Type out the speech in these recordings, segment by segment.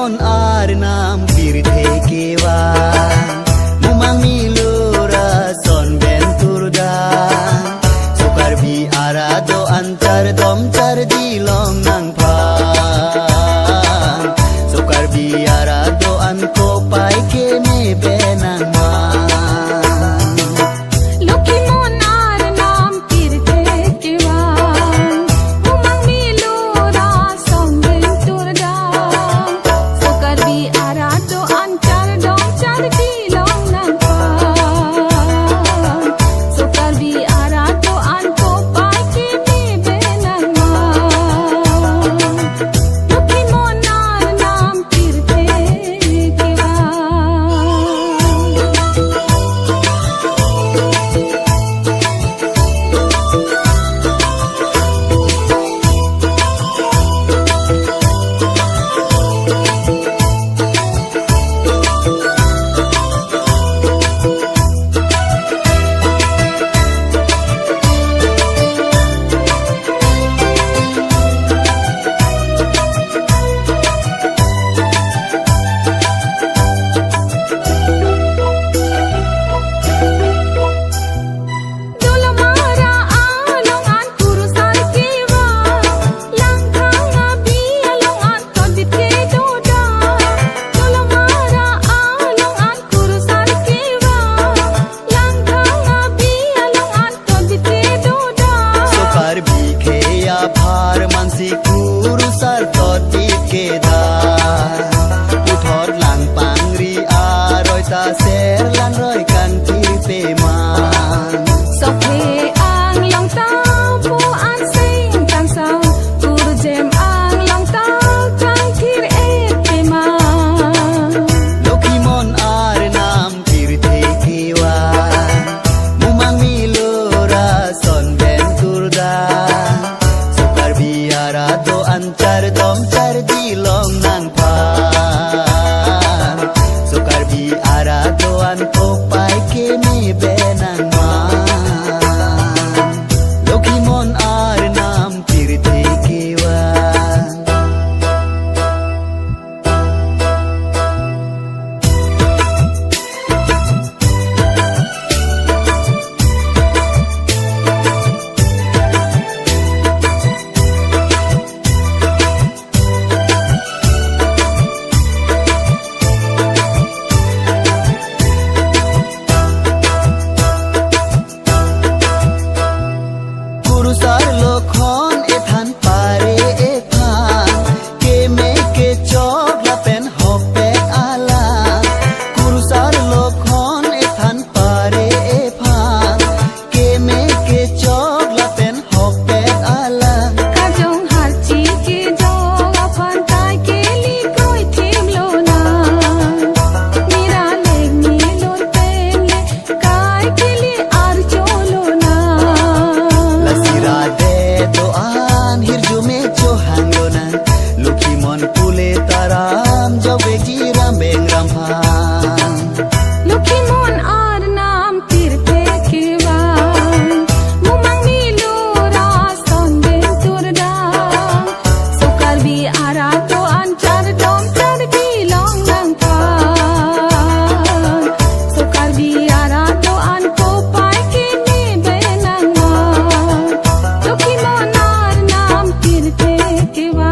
mon ar nam pirthe kewa mumang milura son benturda sukar bi arado antar dom char dilong nang pha sukar bi arado an ko pai ke ne benang ma भार मानसी कुरु सर तोती के दा उठोर लांग पांगरी आरोयता सेर लान रोय कांती पे मान सफे आंग long tao pu an sing tan sao kur jem ang long tao kang thir e pe ma lokhi mon ar nam tirthe kewa mumang milora son ben turda arado antar dom char dilong nang pha sukar bi arado an ko pai ke ne benang ma lokhi mon ar nam tirthe kewa sar lokhon ethan pare ethan ke me ke chok la pen hope ala kuru sar lokhon ethan pare ethan ke me ke chok la pen hope ala ka jong har chi ke jong aphan tai ke li koi thim lo na mira leg ni lo tem le kai ke li ar cholo na de to an hirju me cho hanglo na lukhi mon pule taram jabe ji ram beng ram ha lukhi mon ar nam tirthe kewa mumang milura son ben turda sukar bi arato an char dom char di long nang pha sukar bi arato an ko pai ke ne benang ma lokhi mon ar nam tirthe kewa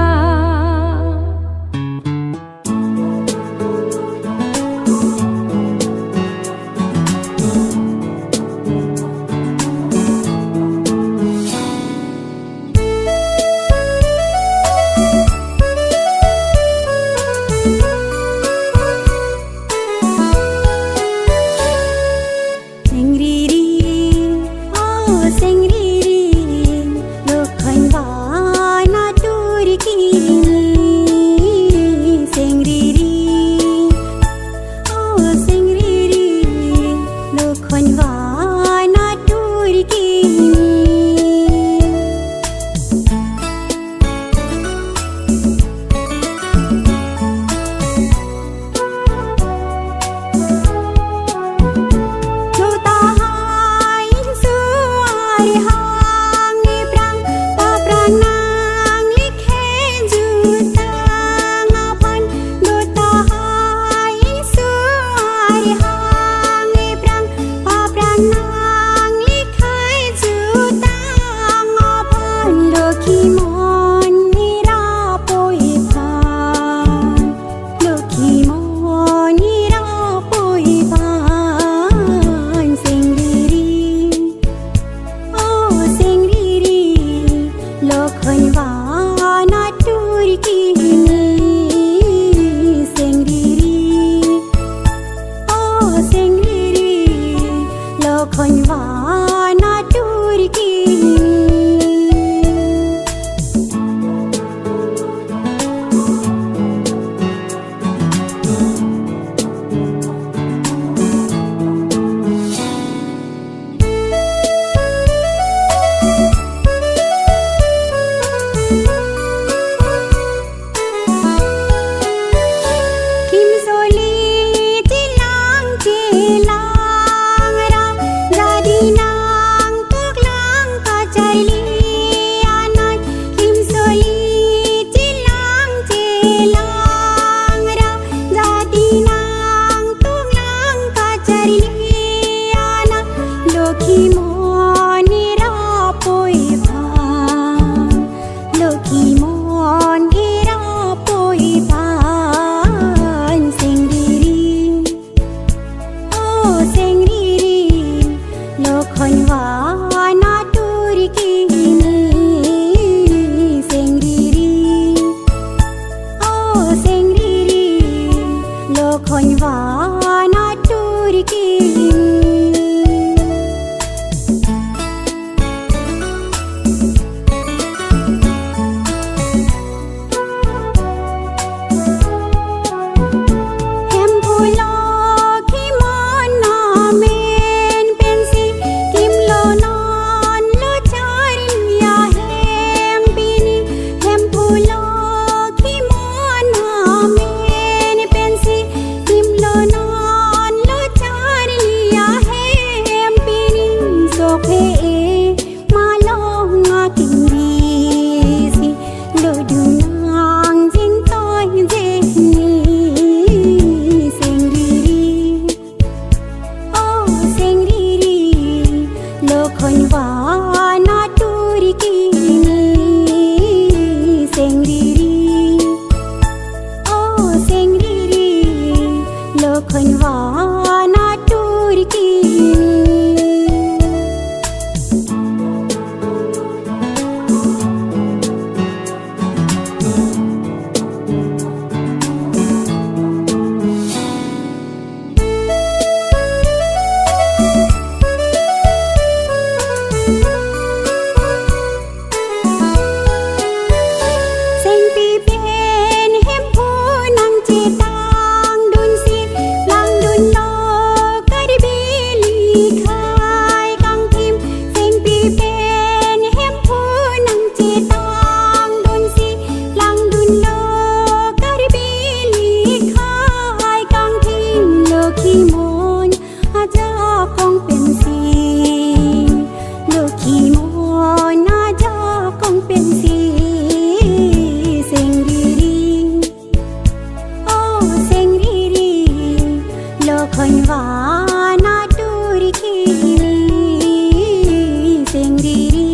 lokhonwana turki lokhonwana turki lokhonwana turki sengriri oh sengriri lokhonwana turki lokhonwana turki sengriri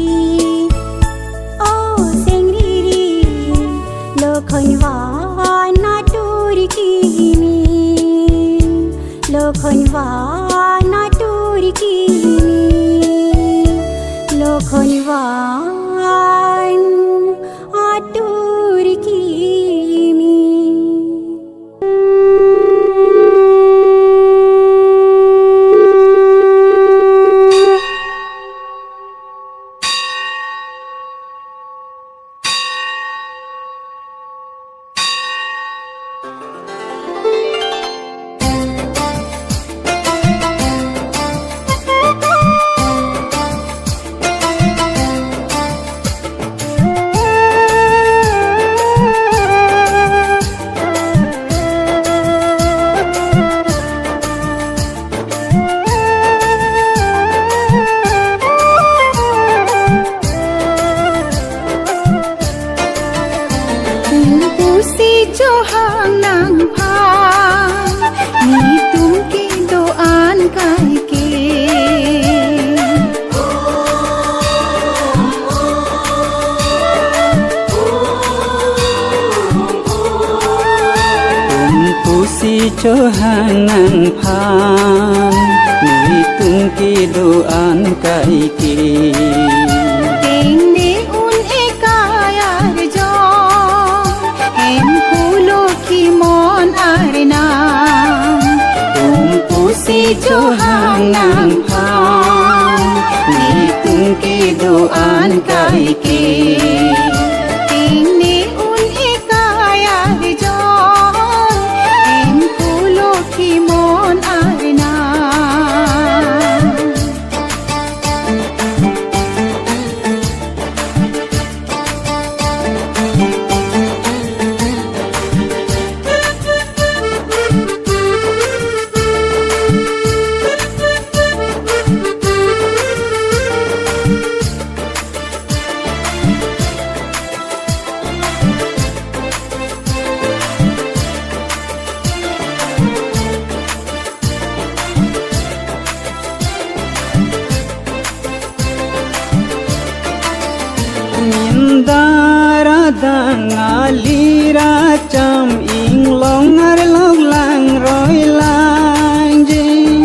oh sengriri lokhonwana turki lokhonwana turki lokhonwana turki Johanan phan ni tung ki doan kai ki ting ni un ekayar jo hem kulo ki mon arna tum pusi Johanan phan tungki doan kaiki Ini un ikaya jon In pulo kimon arna Mindara dangalira cham ing longar log lang roi lang jing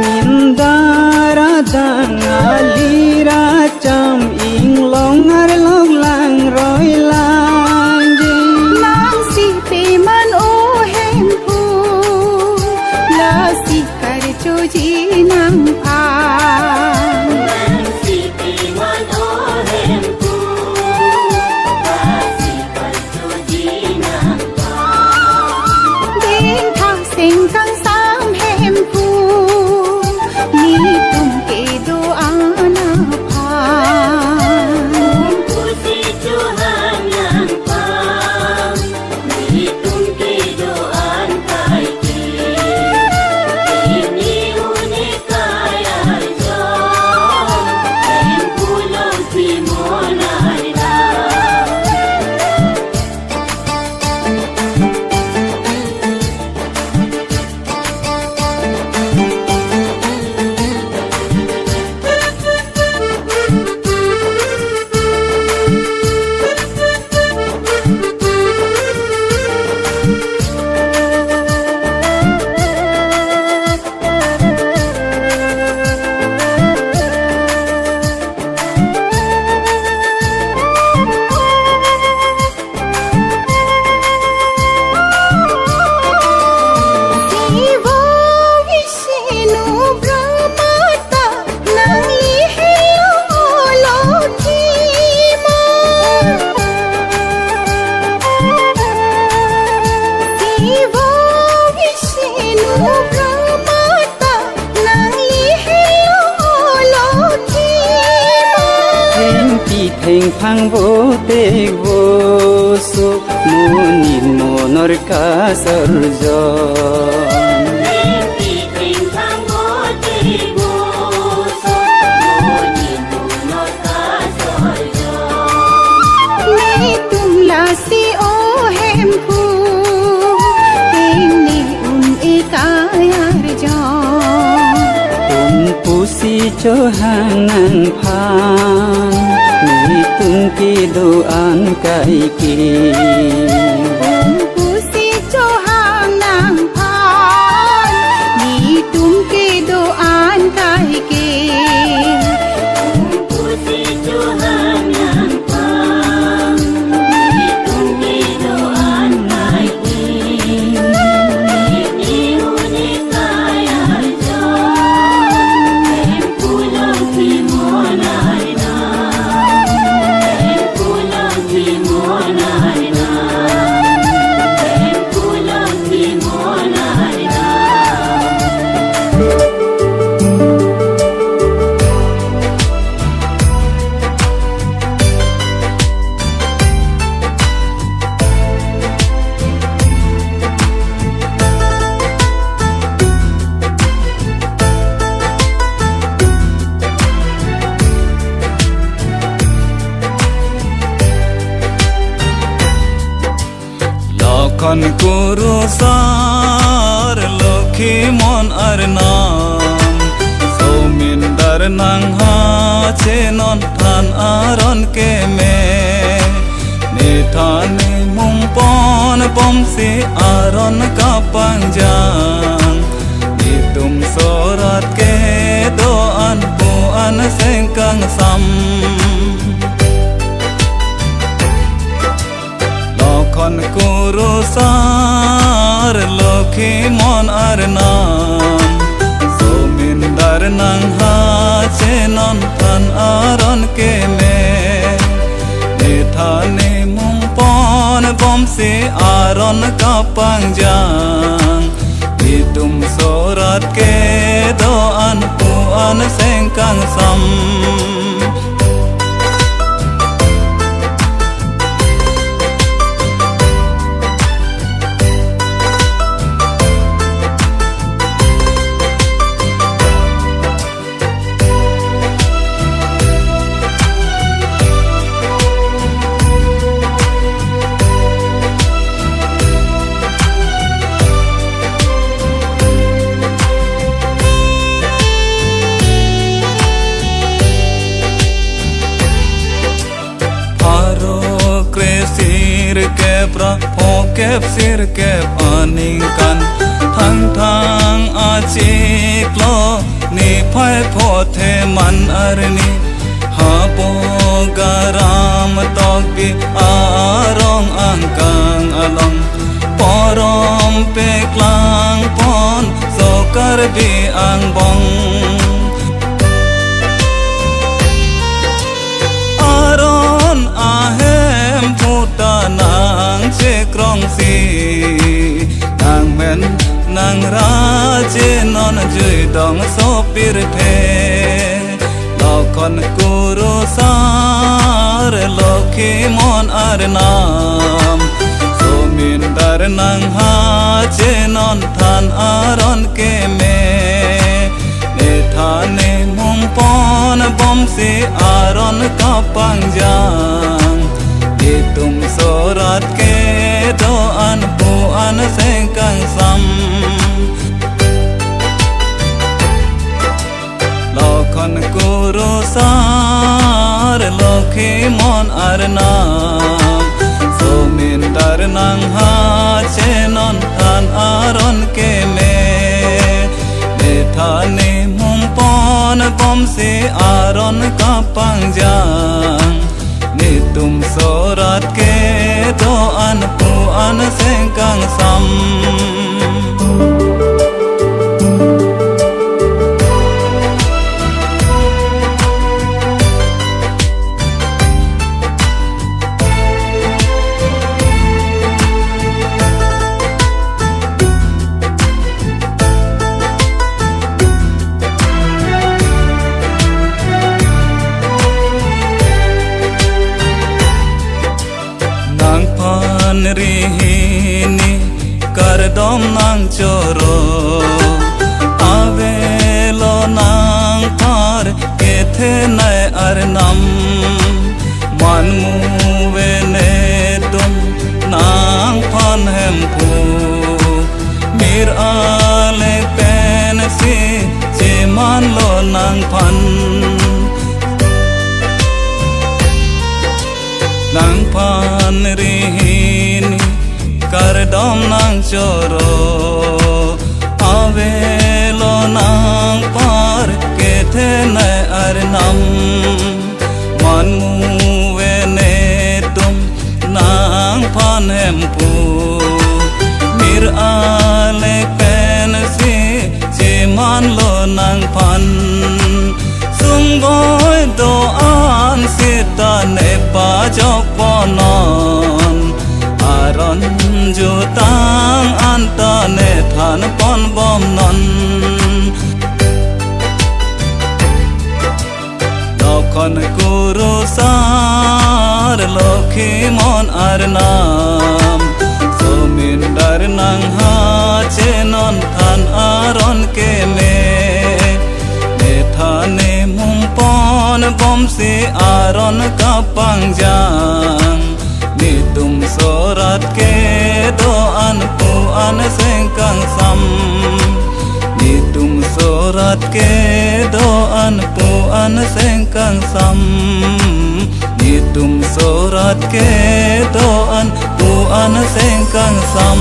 Mindara dangalira cham ing longar log lang roi lang jing Nang si peman o hempu La si kar choji nang pa Sing kang sam hem pu ni tum ke do ana pa pu si chu han yang pa ni tum ke do an kai ki ni une kaya jo hem pu lo si mona da Theng phang vô tê vô su mu nhìn mu nor ka sarjon Theng phang vô tê vô su mu nhìn mu nor ka sarjon Ni tum la si o hem pu Ni un ikaya jon Tum pu si cho hang nang phan Ni tungki doan kaiki pu si cho hang nang phan Ni tum ke do an kai ke pu si cho hang nang phan Ni tum ke do an kai ke Ni une kaya jo em pu lo si mona na em pu lo si mona na em pu lo si mona na Lokhan kuru sar lokhi mon arnam Somin dar nang ha chenon than aron ke me Ni thani mung pon pom si aron ka pangjang Ni tum sorat ke do an pu an sengkang sam Lokhan kuru sar lokhi mon arnam nang ha che non than aron ke me ne tha ne mong pon bom se aron ka pang jang di tum sorat ke do an pu an seng kang sam pra po kep sir kep aning kan thang thang a chi klo ni phai pho the man arni ha po garam tok bi arong ang kang along porom pe klang pon so kar bi ang bong aron ahem puta nang che krong si nang men nang ra che non jui dong so pir the lo kon kuru sar lo ki mon ar nam so min dar nang ha che non than aron ke me ne thane mong pon bom si aron ka pang jang di tum sorat ke do an pu an seng kang sam lo kon kuru sar lo khi mon ar nam so min dar nang ha che non than aron ke me ne thane mong pon bom si aron ka pang jang ni tum sorat ke do an pu an seng kang sam rihini kar dom nang choro ave lo nang par ke the nai ar nam man mu ve ne tum nang phan hem pu mir ale pen si che man lo nang phan nang phan rihini kar dom nang choro ave lo nang par ke the nai ar nam man mu ve ne tum nang phan hem pu mir ale pen si che man lo nang phan sung boy do an sita ne pa jok ponon aron ju tang an ta ne than pon bom non lo kon kuru sar lo khi mon ar nam so min dar nang ha che non than aron ke me ne thane mong pon bom si aron ka pang jang ni tum sorat ke do an pu an seng kang sam ni tum sorat ke do an pu an seng kang sam ni tum sorat ke do an pu an seng kang sam